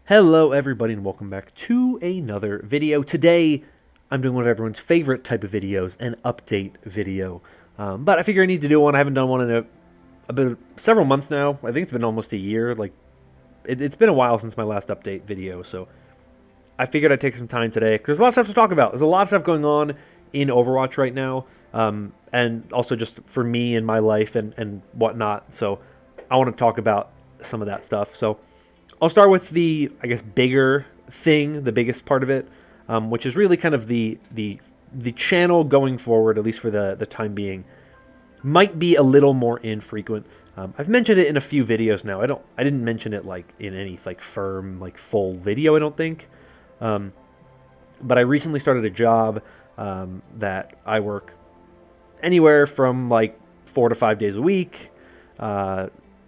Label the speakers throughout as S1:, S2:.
S1: Hello everybody and welcome back to another video. Today I'm doing one of everyone's favorite type of videos, an update video. But I figure I need to do one. I haven't done one in several months now. I think it's been almost a year. It's been a while since my last update video, so I figured I'd take some time today because there's a lot of stuff to talk about. There's a lot of stuff going on in Overwatch right now, and also just for me and my life and whatnot. So I want to talk about some of that stuff. So I'll start with the, I guess, bigger thing, the biggest part of it, which is really kind of the channel going forward, at least for the time being, might be a little more infrequent. I've mentioned it in a few videos now. I didn't mention it like in any firm full video, I don't think. But I recently started a job that I work anywhere from 4 to 5 days a week.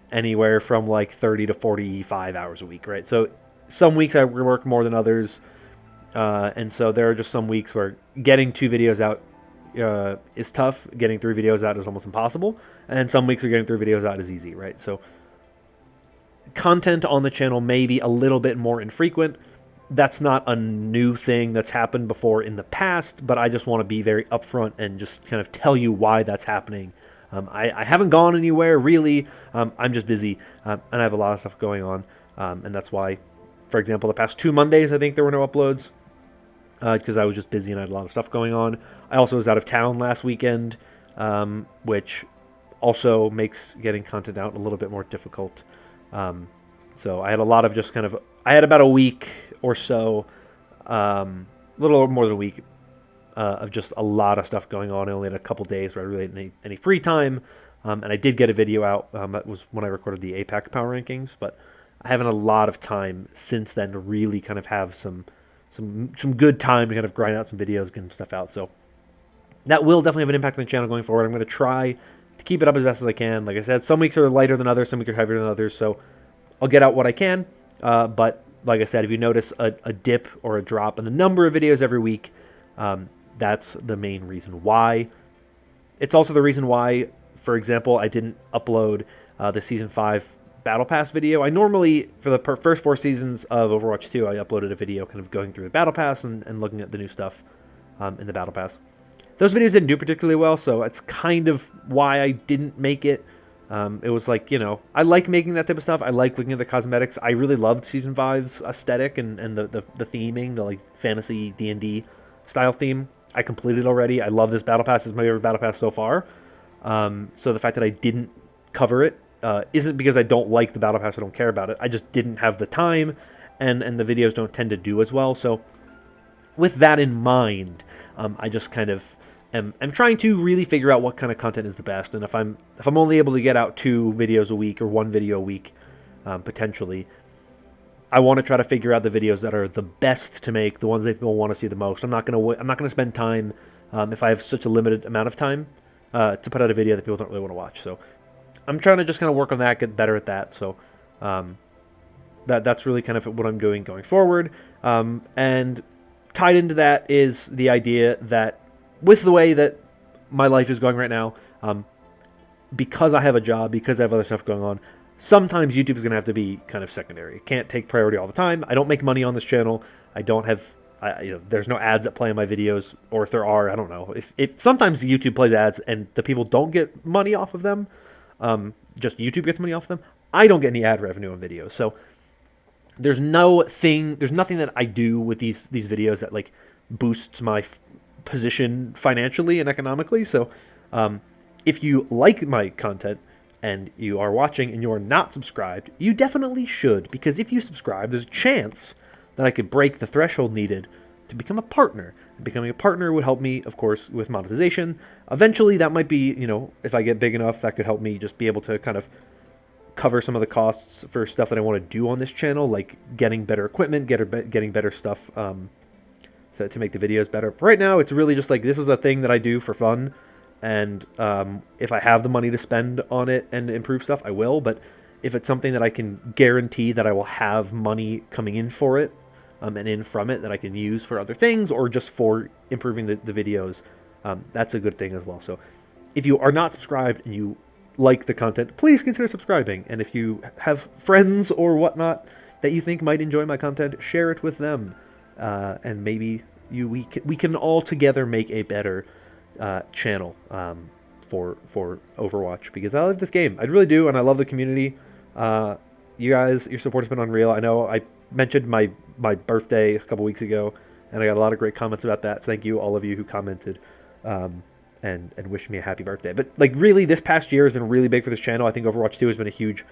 S1: Anywhere from 30 to 45 hours a week, right? So some weeks I work more than others, and so there are just some weeks where getting 2 videos out is tough. Getting 3 videos out is almost impossible, and some weeks where getting 3 videos out is easy, right? So content on the channel may be a little bit more infrequent. That's not a new thing that's happened before in the past, but I just want to be very upfront and just kind of tell you why that's happening. I haven't gone anywhere, really. I'm just busy, and I have a lot of stuff going on, and that's why, for example, the past 2 Mondays, I think there were no uploads, because I was just busy and I had a lot of stuff going on. I also was out of town last weekend, which also makes getting content out a little bit more difficult. So I had a lot of just I had about a week or so, a little more than a week, of just a lot of stuff going on. I only had a couple days where I really had any free time, and I did get a video out. That was when I recorded the APAC power rankings, but I haven't a lot of time since then to really kind of have some good time to kind of grind out some videos, get some stuff out. So that will definitely have an impact on the channel going forward. I'm going to try to keep it up as best as I can. Like I said, some weeks are lighter than others, some weeks are heavier than others, so I'll get out what I can. But like I said, if you notice a dip or a drop in the number of videos every week, that's the main reason why. It's also the reason why, for example, I didn't upload the Season 5 Battle Pass video. I normally, for the first 4 seasons of Overwatch 2, I uploaded a video kind of going through the Battle Pass and looking at the new stuff in the Battle Pass. Those videos didn't do particularly well, so that's kind of why I didn't make it. It was I like making that type of stuff. I like looking at the cosmetics. I really loved Season 5's aesthetic and the theming, the fantasy D&D style theme. I completed already. I love this Battle Pass. It's my favorite Battle Pass so far. So the fact that I didn't cover it isn't because I don't like the Battle Pass. I don't care about it. I just didn't have the time, and the videos don't tend to do as well. So with that in mind, I just kind of am trying to really figure out what kind of content is the best. And if I'm only able to get out 2 videos a week or 1 video a week, potentially, I want to try to figure out the videos that are the best to make, the ones that people want to see the most. I'm not gonna spend time if I have such a limited amount of time to put out a video that people don't really want to watch. So I'm trying to just kind of work on that, get better at that. So that's really kind of what I'm doing going forward. And tied into that is the idea that with the way that my life is going right now, because I have a job, because I have other stuff going on, sometimes YouTube is going to have to be kind of secondary. It can't take priority all the time. I don't make money on this channel. I don't have, there's no ads that play in my videos, or if there are, I don't know. If sometimes YouTube plays ads and the people don't get money off of them, just YouTube gets money off of them. I don't get any ad revenue on videos. So there's nothing that I do with these videos that boosts my position financially and economically. So if you like my content and you are watching and you are not subscribed, you definitely should, because if you subscribe, there's a chance that I could break the threshold needed to become a partner. And becoming a partner would help me, of course, with monetization. Eventually, that might be, if I get big enough, that could help me just be able to kind of cover some of the costs for stuff that I want to do on this channel, like getting better equipment, getting better stuff to make the videos better. For right now, it's really just this is a thing that I do for fun. And if I have the money to spend on it and improve stuff, I will. But if it's something that I can guarantee that I will have money coming in for it, and in from it that I can use for other things or just for improving the videos, that's a good thing as well. So if you are not subscribed and you like the content, please consider subscribing. And if you have friends or whatnot that you think might enjoy my content, share it with them, and maybe we can all together make a better channel for Overwatch, because I love this game. I really do, and I love the community. You guys, your support has been unreal. I know I mentioned my birthday a couple weeks ago, and I got a lot of great comments about that. So thank you, all of you who commented and wished me a happy birthday. But like, really, this past year has been really big for this channel. I think Overwatch 2 has been a huge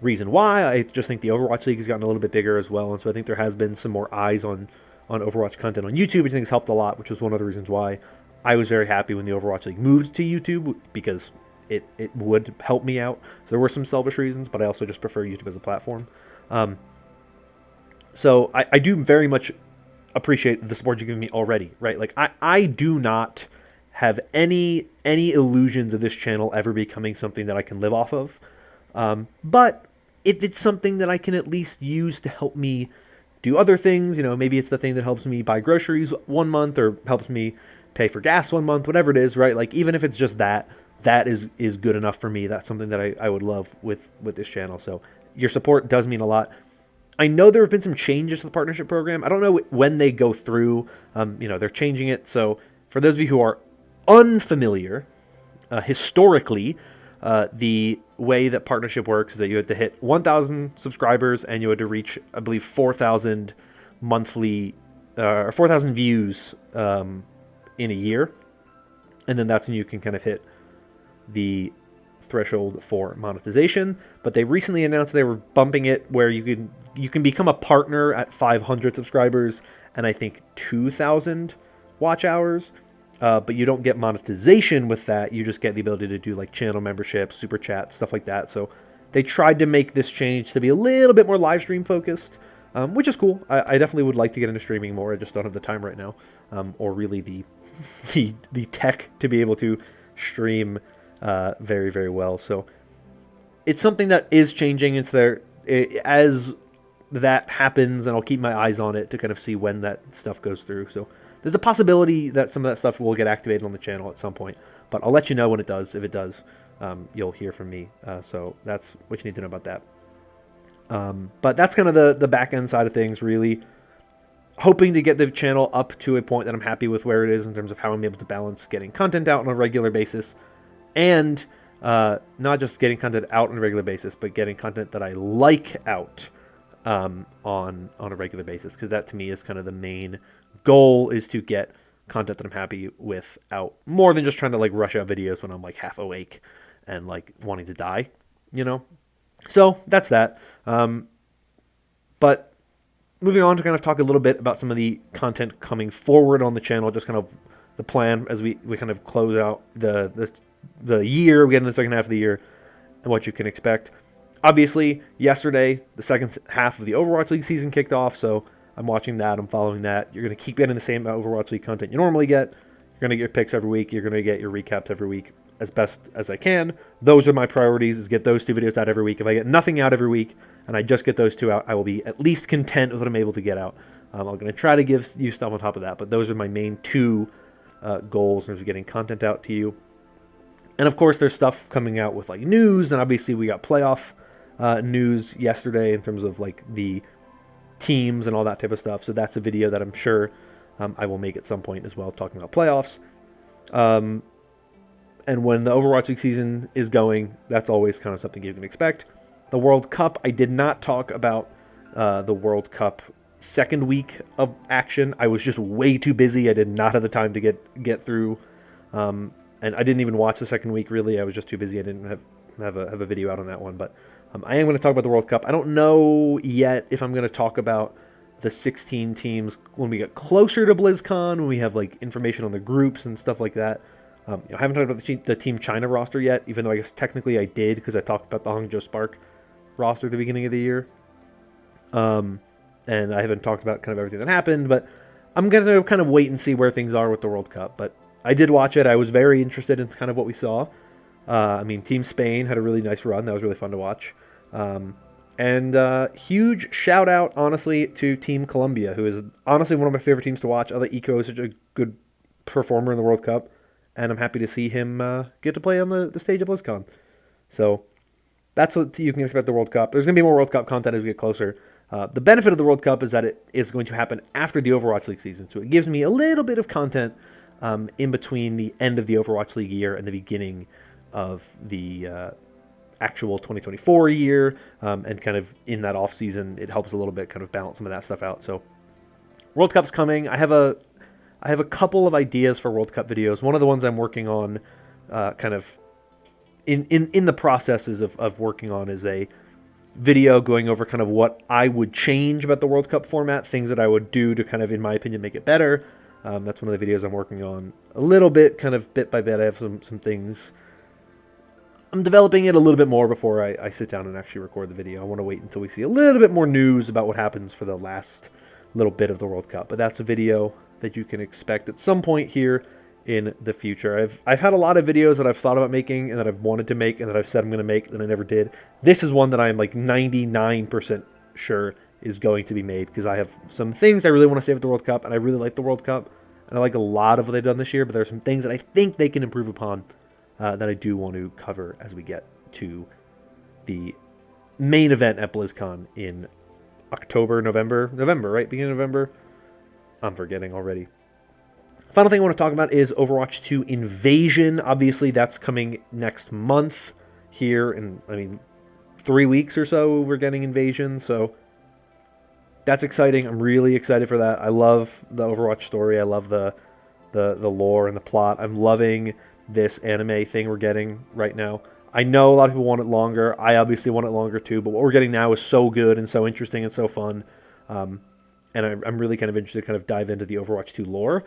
S1: reason why. I just think the Overwatch League has gotten a little bit bigger as well, and so I think there has been some more eyes on Overwatch content on YouTube, which I think has helped a lot, which was one of the reasons why I was very happy when the Overwatch League moved to YouTube, because it would help me out. So there were some selfish reasons, but I also just prefer YouTube as a platform. So I do very much appreciate the support you've given me already, right? Like, I do not have any illusions of this channel ever becoming something that I can live off of. But if it's something that I can at least use to help me do other things, you know, maybe it's the thing that helps me buy groceries one month or helps me pay for gas one month, whatever it is, right? Like, even if it's just that is good enough for me. That's something that I would love with this channel. So your support does mean a lot. I know there have been some changes to the partnership program. I don't know when they go through. You know, they're changing it. So for those of you who are unfamiliar, historically, the way that partnership works is that you had to hit 1,000 subscribers and you had to reach, I believe, 4,000 monthly or 4,000 views in a year, and then that's when you can kind of hit the threshold for monetization. But they recently announced they were bumping it where you can become a partner at 500 subscribers and I think 2,000 watch hours. But you don't get monetization with that. You just get the ability to do like channel memberships, super chats, stuff like that. So they tried to make this change to be a little bit more live stream focused, which is cool. I definitely would like to get into streaming more. I just don't have the time right now, or really the tech to be able to stream very, very well. So it's something that is changing. It's there as that happens, and I'll keep my eyes on it to kind of see when that stuff goes through. So there's a possibility that some of that stuff will get activated on the channel at some point, but I'll let you know when it does. If it does, you'll hear from me. So that's what you need to know about that. But that's kind of the back end side of things, really. Hoping to get the channel up to a point that I'm happy with where it is in terms of how I'm able to balance getting content out on a regular basis, and not just getting content out on a regular basis, but getting content that I like out on a regular basis, because that to me is kind of the main goal, is to get content that I'm happy with out, more than just trying to like rush out videos when I'm like half awake and like wanting to die, you know? So that's that. But moving on to kind of talk a little bit about some of the content coming forward on the channel, just kind of the plan as we kind of close out the year, we get in the second half of the year, and what you can expect. Obviously, yesterday, the second half of the Overwatch League season kicked off, so I'm watching that, I'm following that. You're going to keep getting the same Overwatch League content you normally get. You're going to get your picks every week. You're going to get your recaps every week as best as I can. Those are my priorities, is get those 2 videos out every week. If I get nothing out every week and I just get those 2 out, I will be at least content with what I'm able to get out. I'm going to try to give you stuff on top of that, but those are my main 2 goals in terms of getting content out to you. And of course, there's stuff coming out with like news, and obviously we got playoff news yesterday in terms of like the teams and all that type of stuff. So that's a video that I'm sure I will make at some point as well, talking about playoffs. And when the Overwatch League season is going, that's always kind of something you can expect. The World Cup, I did not talk about the World Cup second week of action. I was just way too busy. I did not have the time to get through, and I didn't even watch the second week, really. I was just too busy. I didn't have a video out on that one, but I am going to talk about the World Cup. I don't know yet if I'm going to talk about the 16 teams when we get closer to BlizzCon, when we have like information on the groups and stuff like that. I haven't talked about the Team China roster yet, even though I guess technically I did, because I talked about the Hangzhou Spark roster at the beginning of the year. And I haven't talked about kind of everything that happened, but I'm going to kind of wait and see where things are with the World Cup. But I did watch it. I was very interested in kind of what we saw. I mean, Team Spain had a really nice run. That was really fun to watch. And huge shout out, honestly, to Team Colombia, who is honestly one of my favorite teams to watch. I thought Eco is such a good performer in the World Cup, and I'm happy to see him get to play on the stage of BlizzCon. So that's what you can expect the World Cup. There's going to be more World Cup content as we get closer. The benefit of the World Cup is that it is going to happen after the Overwatch League season, so it gives me a little bit of content in between the end of the Overwatch League year and the beginning of the actual 2024 year, and kind of in that off season, it helps a little bit kind of balance some of that stuff out. So World Cup's coming. I have a couple of ideas for World Cup videos. One of the ones I'm working on, kind of in the processes of working on, is a video going over kind of what I would change about the World Cup format, things that I would do to kind of, in my opinion, make it better. That's one of the videos I'm working on a little bit, kind of bit by bit. I have some things. I'm developing it a little bit more before I sit down and actually record the video. I want to wait until we see a little bit more news about what happens for the last little bit of the World Cup. But that's a video that you can expect at some point here in the future. I've had a lot of videos that I've thought about making and that I've wanted to make and that I've said I'm going to make that I never did. This is one that I'm like 99% sure is going to be made, because I have some things I really want to save at the World Cup, and I really like the World Cup, and I like a lot of what they've done this year, but there are some things that I think they can improve upon that I do want to cover as we get to the main event at BlizzCon in November, right? Beginning of November? I'm forgetting already. Final thing I want to talk about is Overwatch 2 Invasion. Obviously, that's coming next month here in, 3 weeks or so, we're getting Invasion, so that's exciting. I'm really excited for that. I love the Overwatch story. I love the lore and the plot. I'm loving this anime thing we're getting right now. I know a lot of people want it longer. I obviously want it longer too, but what we're getting now is so good and so interesting and so fun. And I'm really kind of interested to kind of dive into the Overwatch 2 lore.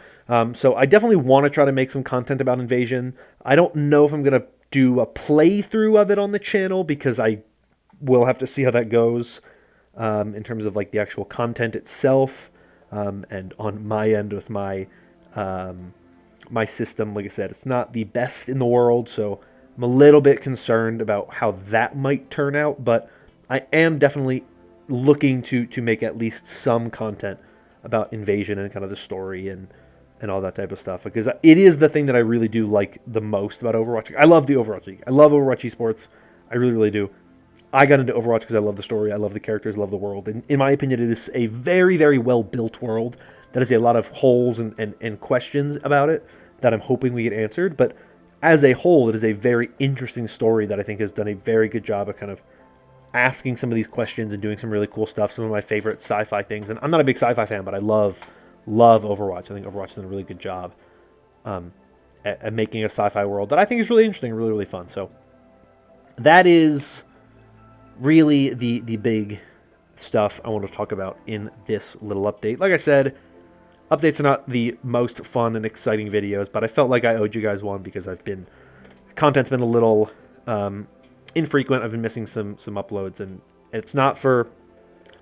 S1: So I definitely want to try to make some content about Invasion. I don't know if I'm going to do a playthrough of it on the channel, because I will have to see how that goes in terms of like the actual content itself. And on my end with my my system, like I said, it's not the best in the world, so I'm a little bit concerned about how that might turn out, but I am definitely looking to make at least some content about Invasion and kind of the story and all that type of stuff, because it is the thing that I really do like the most about Overwatch. I love the Overwatch League. I love Overwatch esports. I really, really do. I got into Overwatch because I love the story, I love the characters, I love the world. And in my opinion, it is a very, very well-built world that has a lot of holes and questions about it that I'm hoping we get answered. But as a whole, it is a very interesting story that I think has done a very good job of kind of asking some of these questions and doing some really cool stuff, some of my favorite sci-fi things. And I'm not a big sci-fi fan, but I love Overwatch. I think Overwatch has done a really good job at making a sci-fi world that I think is really interesting, really, really fun. So that is really the big stuff I want to talk about in this little update. Like I said, updates are not the most fun and exciting videos, but I felt like I owed you guys one because content's been a little infrequent. I've been missing some uploads, and it's not for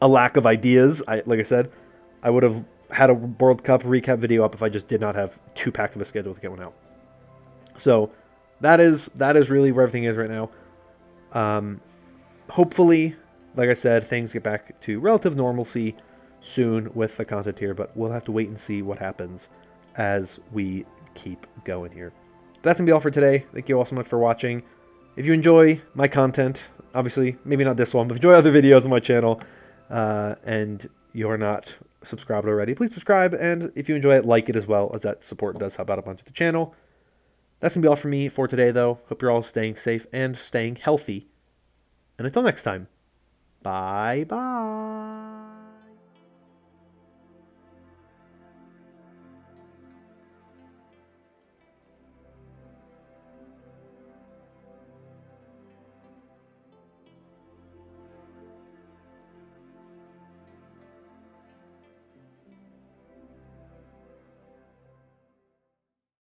S1: a lack of ideas. Like I said, I would have had a World Cup recap video up if I just did not have too packed of a schedule to get one out. So that is really where everything is right now. Hopefully, like I said, things get back to relative normalcy soon with the content here, but we'll have to wait and see what happens as we keep going here. That's going to be all for today. Thank you all so much for watching. If you enjoy my content, obviously, maybe not this one, but if you enjoy other videos on my channel, and you're not subscribed already, please subscribe, and if you enjoy it, like it as well, as that support does help out a bunch of the channel. That's going to be all for me for today, though. Hope you're all staying safe and staying healthy. And until next time, bye-bye.